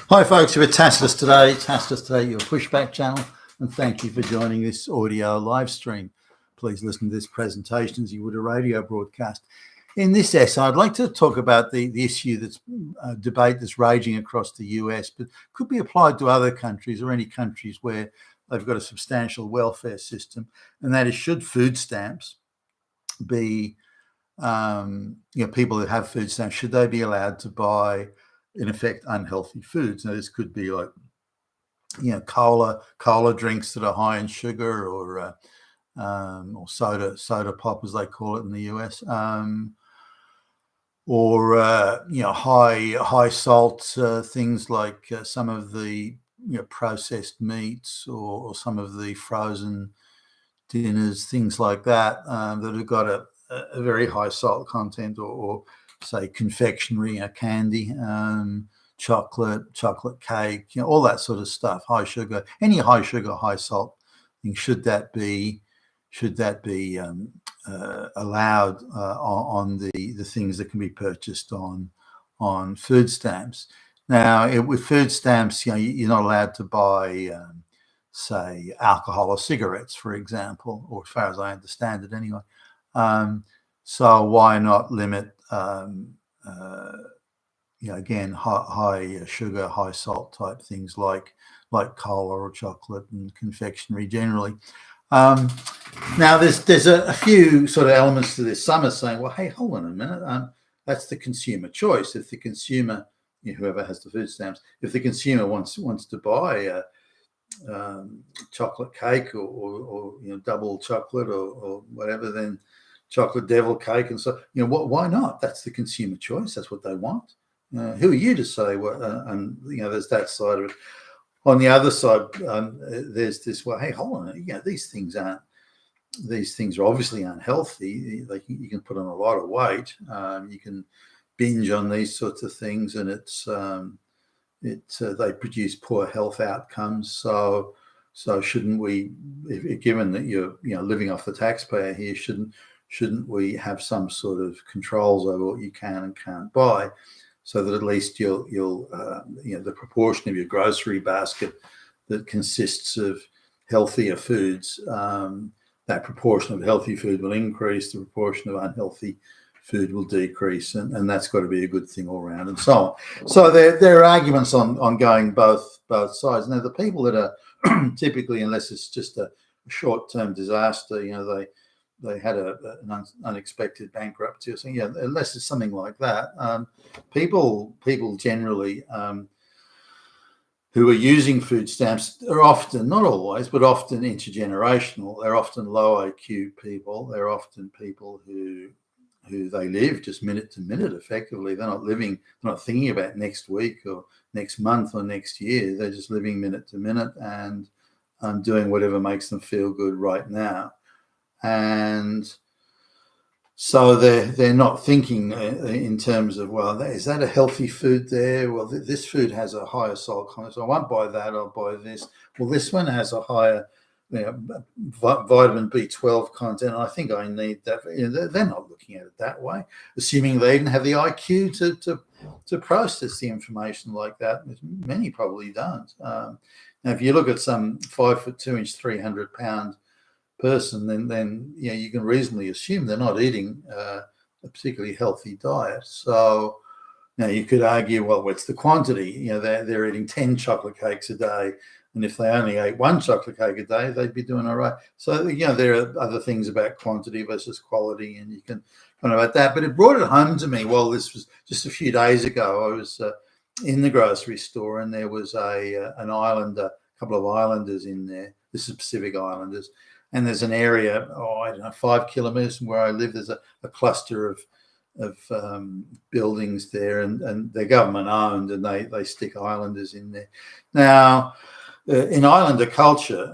Hi folks, you're with Tacitus Today, your pushback channel, and thank you for joining this audio live stream. Please listen to this presentation as you would a radio broadcast. In this essay, I'd like to talk about the issue that's a debate that's raging across the US, but could be applied to other countries or any countries where they've got a substantial welfare system, and that is, should food stamps be, people that have food stamps, should they be allowed to buy, in effect, unhealthy foods? Now, this could be like, cola drinks that are high in sugar, or soda pop, as they call it in the US, or high salt things like some of the processed meats, or some of the frozen dinners, things like that, that have got a very high salt content, or say confectionery, candy, chocolate cake, all that sort of stuff, high sugar, any high sugar, high salt thing. Should that be allowed on the things that can be purchased on food stamps? Now, with food stamps, you're not allowed to buy, say, alcohol or cigarettes, for example, or as far as I understand it, anyway. So why not limit, again, high sugar, high salt type things like cola or chocolate and confectionery generally? Now, there's a few sort of elements to this. Some are saying, well, hey, hold on a minute, that's the consumer choice. If the consumer, whoever has the food stamps, if the consumer wants to buy chocolate cake, or double chocolate, or whatever, then chocolate devil cake, and so why not? That's the consumer choice. That's what they want. Who are you to say what? And there's that side of it. On the other side, there's this. Well, hey, hold on. These things are obviously unhealthy. You can put on a lot of weight. You can binge on these sorts of things, and they produce poor health outcomes. So shouldn't we, given that you're living off the taxpayer here, shouldn't we have some sort of controls over what you can and can't buy, so that at least you'll the proportion of your grocery basket that consists of healthier foods, that proportion of healthy food will increase, the proportion of unhealthy food will decrease, and that's got to be a good thing all around, and so on. So there are arguments on going both sides. Now, the people that are typically, unless it's just a short-term disaster, they had an unexpected bankruptcy or something, unless it's something like that, people generally who are using food stamps are often, not always, but often intergenerational. They're often low IQ people. They're often people who they live just minute to minute, effectively. They're not thinking about next week or next month or next year. They're just living minute to minute and doing whatever makes them feel good right now. And so they're not thinking in terms of, well, is that a healthy food there? Well, this food has a higher salt content, so I won't buy that. I'll buy this. Well, this one has a higher vitamin B12 content, and I think I need that. They're not looking at it that way, assuming they even have the IQ to process the information like that. Many probably don't. Now, if you look at some 5'2" 300 pound person, then you can reasonably assume they're not eating a particularly healthy diet. So now you could argue, well, what's the quantity? They're eating 10 chocolate cakes a day, and if they only ate one chocolate cake a day, they'd be doing all right. So there are other things about quantity versus quality, and you can kind of about that. But it brought it home to me. Well, this was just a few days ago. I was in the grocery store, and there was an islander, a couple of islanders in there. This is Pacific Islanders. And there's an area, 5 kilometers from where I live. There's a cluster of buildings there, and they're government owned, and they stick islanders in there. Now, in islander culture,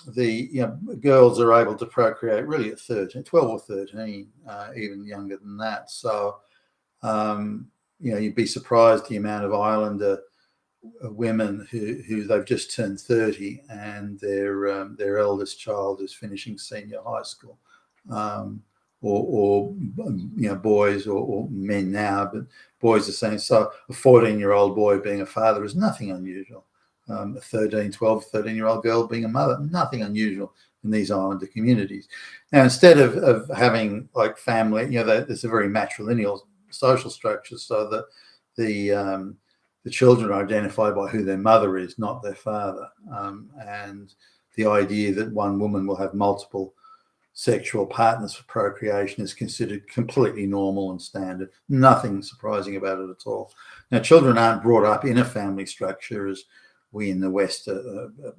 the girls are able to procreate really at 13, 12 or 13, even younger than that. So, you'd be surprised the amount of islander women who they've just turned 30, and their eldest child is finishing senior high school, or boys or men now, but boys are saying, so a 14-year-old boy being a father is nothing unusual. A 13, 12, 13-year-old girl being a mother, nothing unusual in these islander communities. Now, instead of having like family, there's a very matrilineal social structure, so that the children are identified by who their mother is, not their father. And the idea that one woman will have multiple sexual partners for procreation is considered completely normal and standard. Nothing surprising about it at all. Now, children aren't brought up in a family structure as we in the West, the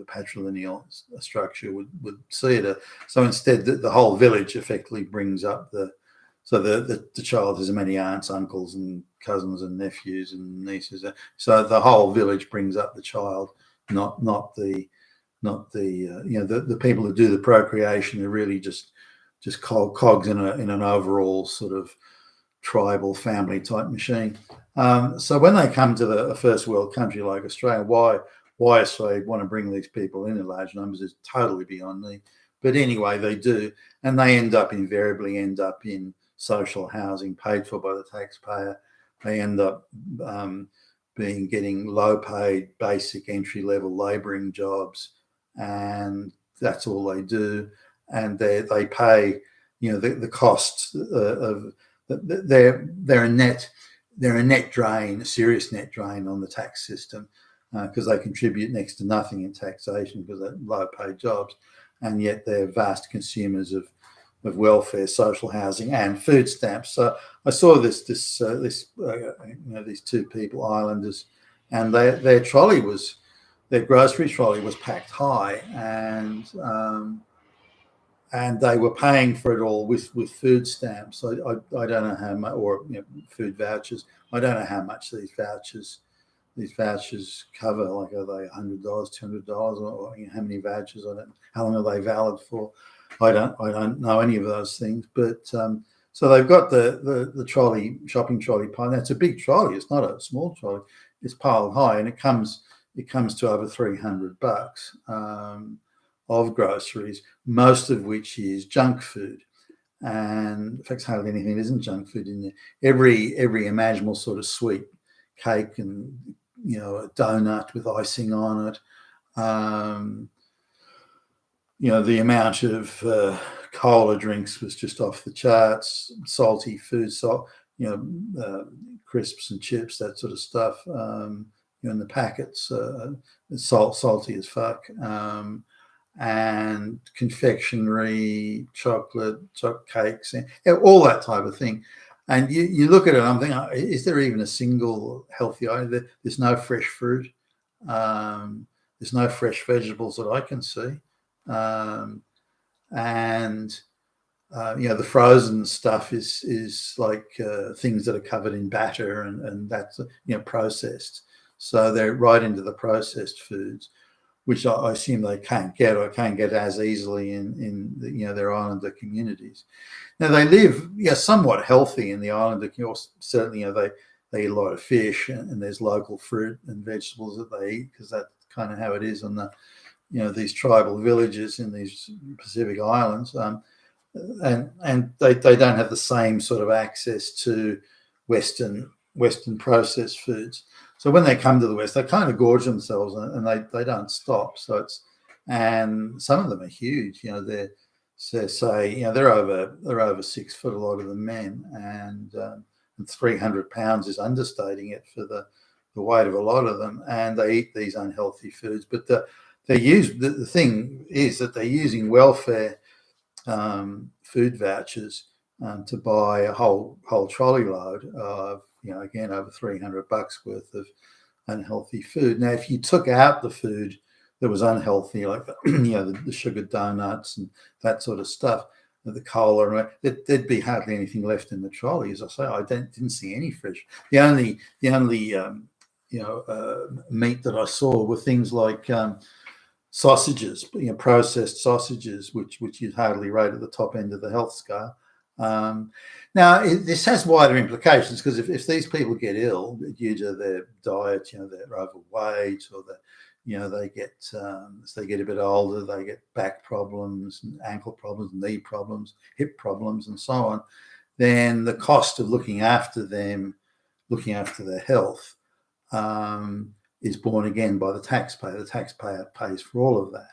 patrilineal structure would see it. So instead, the whole village effectively brings up the child has many aunts, uncles, and cousins and nephews and nieces. So the whole village brings up the child, not the people who do the procreation are really just cogs in an overall sort of tribal family type machine. So when they come to a first world country like Australia, why Australia want to bring these people in large numbers is totally beyond me. But anyway, they do, and they invariably end up in social housing paid for by the taxpayer. They end up getting low paid, basic entry level labouring jobs, and that's all they do. And they pay, the costs of they're a net drain, a serious net drain on the tax system, because they contribute next to nothing in taxation because they're low paid jobs, and yet they're vast consumers of welfare, social housing, and food stamps. So I saw these two people, islanders, and their grocery trolley was packed high, and they were paying for it all with food stamps. I don't know how much, or food vouchers. I don't know how much these vouchers cover. Like, are they $100, $200, or how many vouchers? I don't know. How long are they valid for? I don't know any of those things. But so they've got the trolley, shopping trolley pile. That's a big trolley. It's not a small trolley. It's piled high, and it comes to over $300 of groceries, most of which is junk food. And in fact, hardly anything isn't junk food in there. Every imaginable sort of sweet cake and a donut with icing on it. The amount of cola drinks was just off the charts. Salty food, crisps and chips, that sort of stuff. In the packets, salty as fuck. And confectionery, chocolate cakes, all that type of thing. And you look at it, and I'm thinking, is there even a single healthy item? There's no fresh fruit. There's no fresh vegetables that I can see. The frozen stuff is like things that are covered in batter and that's processed. So they're right into the processed foods, which I assume they can't get as easily in their islander communities. Now they live somewhat healthy in the islander communities. Certainly they eat a lot of fish, and there's local fruit and vegetables that they eat, because that's kind of how it is on the these tribal villages in these Pacific Islands. And they don't have the same sort of access to Western processed foods. So when they come to the West, they kind of gorge themselves, and they don't stop. And some of them are huge. They're over 6 foot, a lot of the men, and 300 pounds is understating it for the weight of a lot of them. And they eat these unhealthy foods, but the thing is that they're using welfare food vouchers to buy a whole trolley load of again over $300 worth of unhealthy food. Now, if you took out the food that was unhealthy, like the sugar donuts and that sort of stuff, the cola, there'd be hardly anything left in the trolley. As I say, I didn't see any fresh. The only meat that I saw were things like sausages, processed sausages, which you'd hardly rate at the top end of the health scale. Now, this has wider implications, because if these people get ill due to their diet, they're overweight, or they get as they get a bit older, they get back problems, and ankle problems, knee problems, hip problems, and so on. Then the cost of looking after them, looking after their health, is borne again by the taxpayer. The taxpayer pays for all of that.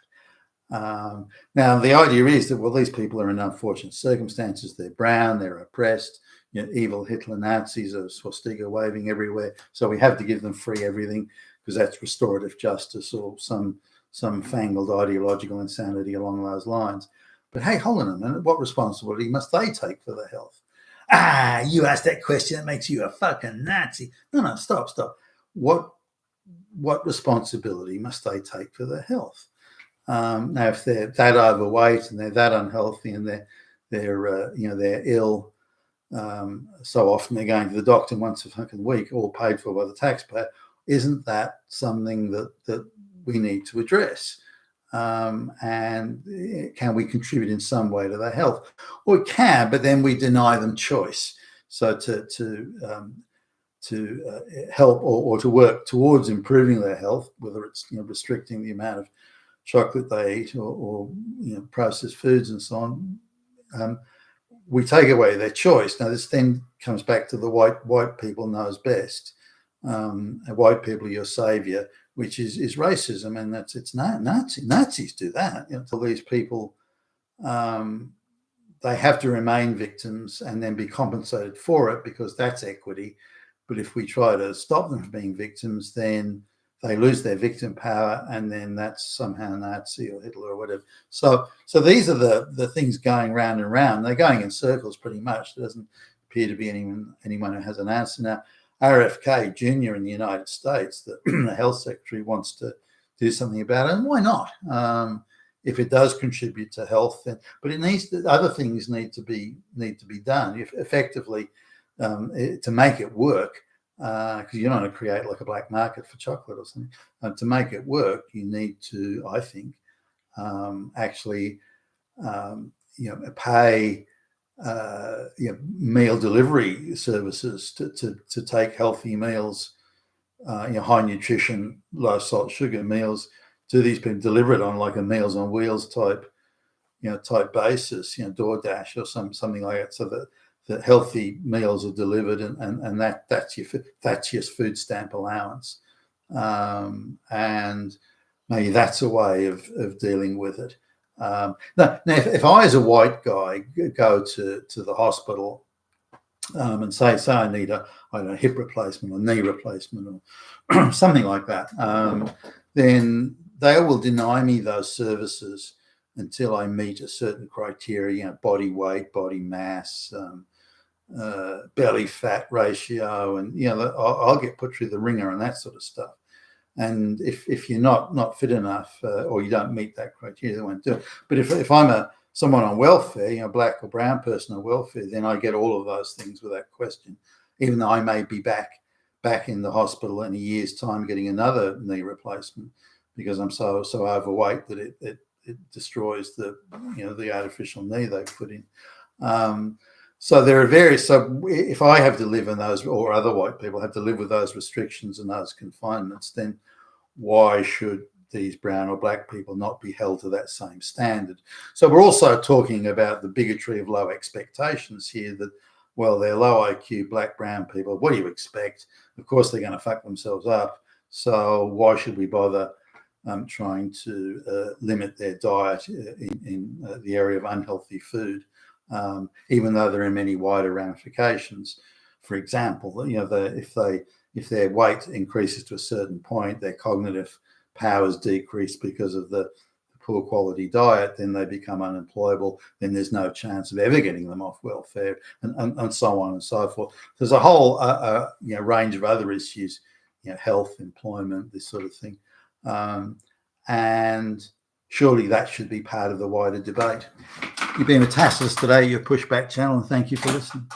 Now, the idea is that, well, these people are in unfortunate circumstances. They're brown, they're oppressed. Evil Hitler Nazis are swastika waving everywhere. So we have to give them free everything because that's restorative justice or some fangled ideological insanity along those lines. But hey, hold on a minute. What responsibility must they take for their health? You asked that question, that makes you a fucking Nazi. No, stop. What responsibility must they take for their health? Now, if they're that overweight and they're that unhealthy and they're ill, so often they're going to the doctor once a fucking week, all paid for by the taxpayer. Isn't that something that we need to address? And can we contribute in some way to their health? Well, we can, but then we deny them choice. So to help or to work towards improving their health, whether it's restricting the amount of chocolate they eat or processed foods and so on, we take away their choice. Now, this then comes back to the white people knows best. White people are your savior, which is racism, and it's Nazis do that. To these people, they have to remain victims and then be compensated for it because that's equity. But if we try to stop them from being victims, then they lose their victim power, and then that's somehow Nazi or Hitler or whatever. So these are the things going round and round. They're going in circles pretty much. There doesn't appear to be anyone who has an answer. Now, RFK Jr. in the United States, the health secretary, wants to do something about it, and why not? If it does contribute to health, but it needs other things need to be done effectively to make it work. Because you don't want to create like a black market for chocolate or something. To make it work, you need to, I think, actually, pay meal delivery services to take healthy meals, high nutrition, low salt, sugar meals to these people, delivered on like a Meals on Wheels type basis, DoorDash or something like that, so that the healthy meals are delivered, and that's your food stamp allowance, and maybe that's a way of dealing with it. Now, if I, as a white guy, go to the hospital and say I need a hip replacement or knee replacement or something like that, then they will deny me those services until I meet a certain criteria, body weight, body mass, belly fat ratio, and I'll get put through the ringer and that sort of stuff. And if you're not fit enough or you don't meet that criteria, they won't do it. But if I'm someone on welfare, black or brown person on welfare, then I get all of those things without question, even though I may be back in the hospital in a year's time getting another knee replacement because I'm so overweight that it destroys the artificial knee they've put in. So there are various. So if I have to live in those, or other white people have to live with those restrictions and those confinements, then why should these brown or black people not be held to that same standard? So we're also talking about the bigotry of low expectations here. That, well, they're low IQ black brown people. What do you expect? Of course, they're going to fuck themselves up. So why should we bother trying to limit their diet in the area of unhealthy food? Even though there are many wider ramifications. For example, if their weight increases to a certain point, their cognitive powers decrease because of the poor quality diet, then they become unemployable. Then there's no chance of ever getting them off welfare, and so on and so forth. There's a whole range of other issues, health, employment, this sort of thing, and surely that should be part of the wider debate. You've been with Tacitus today, your Pushback channel, and thank you for listening.